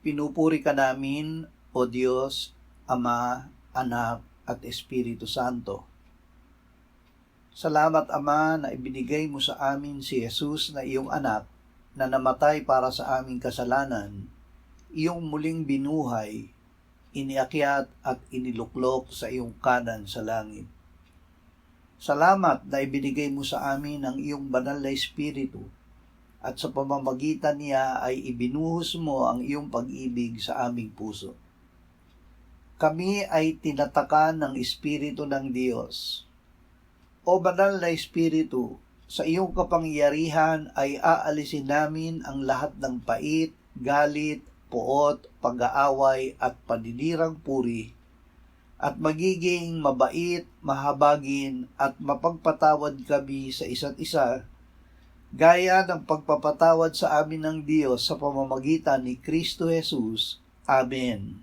Pinupuri ka namin, O Diyos, Ama, Anak, at Espiritu Santo. Salamat, Ama, na ibinigay mo sa amin si Jesus na iyong anak na namatay para sa aming kasalanan, iyong muling binuhay, iniakyat at iniluklok sa iyong kanan sa langit. Salamat na ibinigay mo sa amin ang iyong banal na Espiritu at sa pamamagitan niya ay ibinuhos mo ang iyong pag-ibig sa aming puso. Kami ay tinatakan ng Espiritu ng Diyos. O banal na Espiritu, sa iyong kapangyarihan ay aalisin namin ang lahat ng pait, galit, puot, pag-aaway at paninirang puri, at magiging mabait, mahabagin at mapagpatawad kami sa isa't isa, gaya ng pagpapatawad sa amin ng Diyos sa pamamagitan ni Kristo Jesus. Amen.